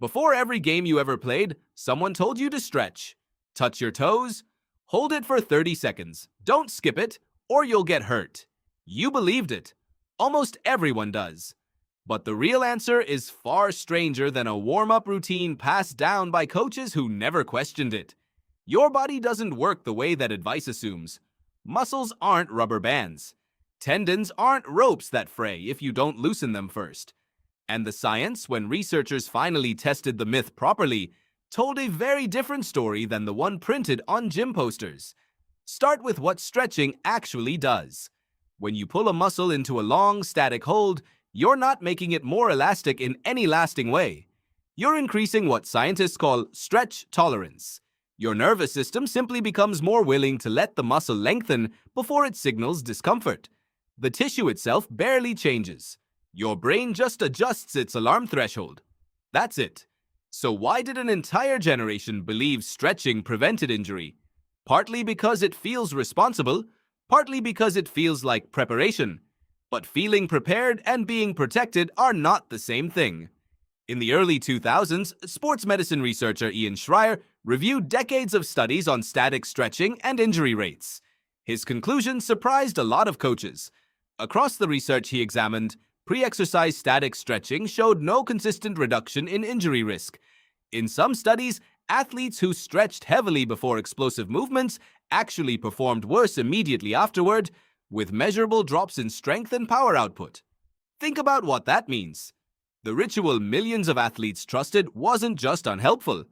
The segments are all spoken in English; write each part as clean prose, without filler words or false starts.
Before every game you ever played, someone told you to stretch. Touch your toes, hold it for 30 seconds, don't skip it, or you'll get hurt. You believed it. Almost everyone does. But the real answer is far stranger than a warm-up routine passed down by coaches who never questioned it. Your body doesn't work the way that advice assumes. Muscles aren't rubber bands. Tendons aren't ropes that fray if you don't loosen them first. And the science, when researchers finally tested the myth properly, told a very different story than the one printed on gym posters. Start with what stretching actually does. When you pull a muscle into a long, static hold, you're not making it more elastic in any lasting way. You're increasing what scientists call stretch tolerance. Your nervous system simply becomes more willing to let the muscle lengthen before it signals discomfort. The tissue itself barely changes. Your brain just adjusts its alarm threshold. That's it. So why did an entire generation believe stretching prevented injury? Partly because it feels responsible, partly because it feels like preparation. But feeling prepared and being protected are not the same thing. In the early 2000s, sports medicine researcher Ian Schreier reviewed decades of studies on static stretching and injury rates. His conclusions surprised a lot of coaches. Across the research he examined, pre-exercise static stretching showed no consistent reduction in injury risk. In some studies, athletes who stretched heavily before explosive movements actually performed worse immediately afterward, with measurable drops in strength and power output. Think about what that means. The ritual millions of athletes trusted wasn't just unhelpful.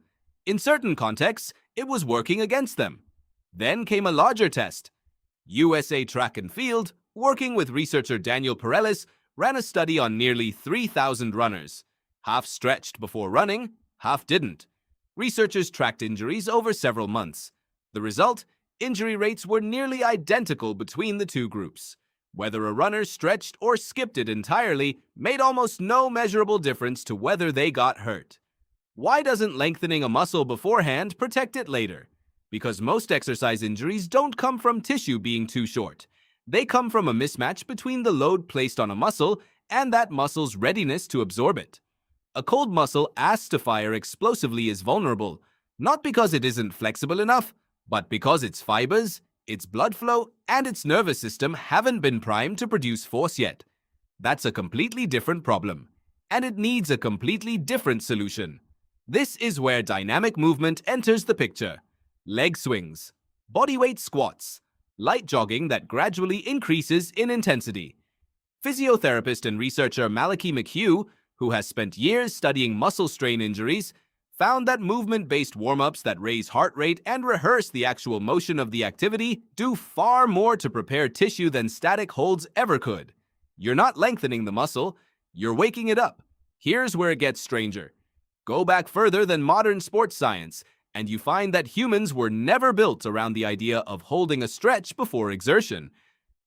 In certain contexts, it was working against them. Then came a larger test. USA Track and Field, working with researcher Daniel Perellis, ran a study on nearly 3,000 runners. Half stretched before running, half didn't. Researchers tracked injuries over several months. The result? Injury rates were nearly identical between the two groups. Whether a runner stretched or skipped it entirely made almost no measurable difference to whether they got hurt. Why doesn't lengthening a muscle beforehand protect it later? Because most exercise injuries don't come from tissue being too short. They come from a mismatch between the load placed on a muscle and that muscle's readiness to absorb it. A cold muscle asked to fire explosively is vulnerable, not because it isn't flexible enough, but because its fibers, its blood flow, and its nervous system haven't been primed to produce force yet. That's a completely different problem, and it needs a completely different solution. This is where dynamic movement enters the picture. Leg swings, bodyweight squats, light jogging that gradually increases in intensity. Physiotherapist and researcher Malachi McHugh, who has spent years studying muscle strain injuries, found that movement-based warm-ups that raise heart rate and rehearse the actual motion of the activity do far more to prepare tissue than static holds ever could. You're not lengthening the muscle, you're waking it up. Here's where it gets stranger. Go back further than modern sports science, and you find that humans were never built around the idea of holding a stretch before exertion.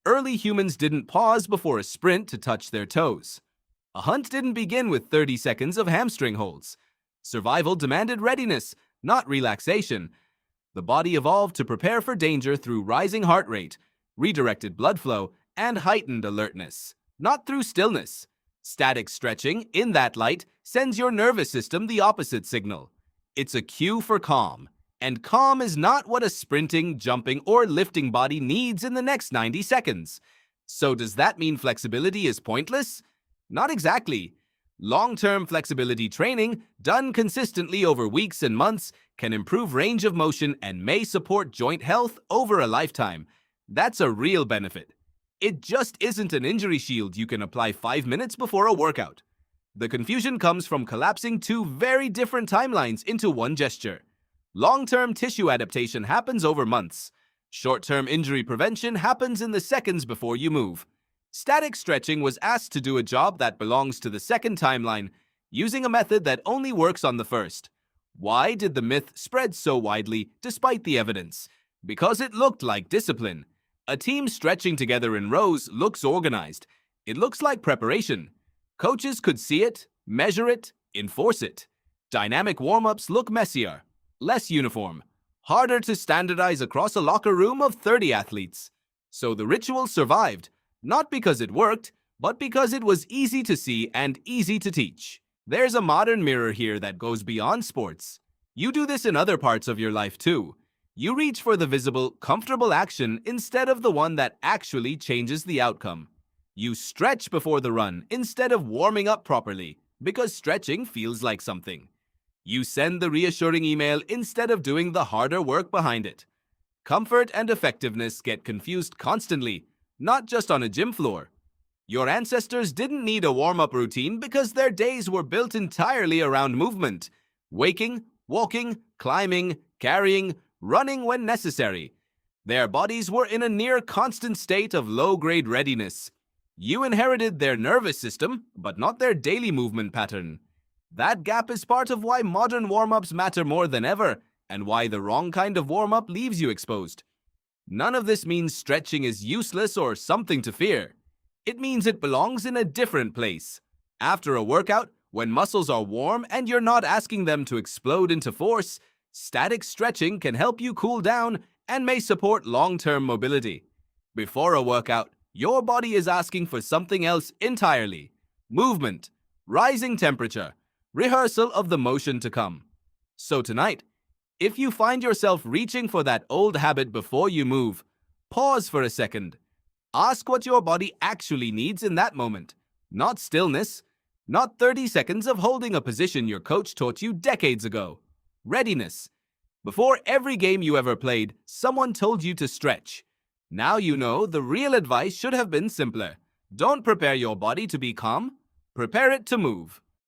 Early humans didn't pause before a sprint to touch their toes. A hunt didn't begin with 30 seconds of hamstring holds. Survival demanded readiness, not relaxation. The body evolved to prepare for danger through rising heart rate, redirected blood flow, and heightened alertness, not through stillness. Static stretching, in that light, sends your nervous system the opposite signal. It's a cue for calm, and calm is not what a sprinting, jumping, or lifting body needs in the next 90 seconds. So does that mean flexibility is pointless? Not exactly. Long-term flexibility training, done consistently over weeks and months, can improve range of motion and may support joint health over a lifetime. That's a real benefit. It just isn't an injury shield you can apply 5 minutes before a workout. The confusion comes from collapsing two very different timelines into one gesture. Long-term tissue adaptation happens over months. Short-term injury prevention happens in the seconds before you move. Static stretching was asked to do a job that belongs to the second timeline, using a method that only works on the first. Why did the myth spread so widely despite the evidence? Because it looked like discipline. A team stretching together in rows looks organized. It looks like preparation. Coaches could see it, measure it, enforce it. Dynamic warm-ups look messier, less uniform, harder to standardize across a locker room of 30 athletes. So the ritual survived. Not because it worked, but because it was easy to see and easy to teach. There's a modern mirror here that goes beyond sports. You do this in other parts of your life too. You reach for the visible, comfortable action instead of the one that actually changes the outcome. You stretch before the run instead of warming up properly, because stretching feels like something. You send the reassuring email instead of doing the harder work behind it. Comfort and effectiveness get confused constantly, not just on a gym floor. Your ancestors didn't need a warm-up routine because their days were built entirely around movement. Waking, walking, climbing, carrying, running when necessary. Their bodies were in a near constant state of low-grade readiness. You inherited their nervous system, but not their daily movement pattern. That gap is part of why modern warm-ups matter more than ever, and why the wrong kind of warm-up leaves you exposed. None of this means stretching is useless or something to fear. It means it belongs in a different place. After a workout, when muscles are warm and you're not asking them to explode into force, static stretching can help you cool down and may support long-term mobility. Before a workout, your body is asking for something else entirely. Movement, rising temperature, rehearsal of the motion to come. So tonight, if you find yourself reaching for that old habit before you move, pause for a second. Ask what your body actually needs in that moment. Not stillness, not 30 seconds of holding a position your coach taught you decades ago. Readiness. Before every game you ever played, someone told you to stretch. Now you know the real advice should have been simpler. Don't prepare your body to be calm. Prepare it to move.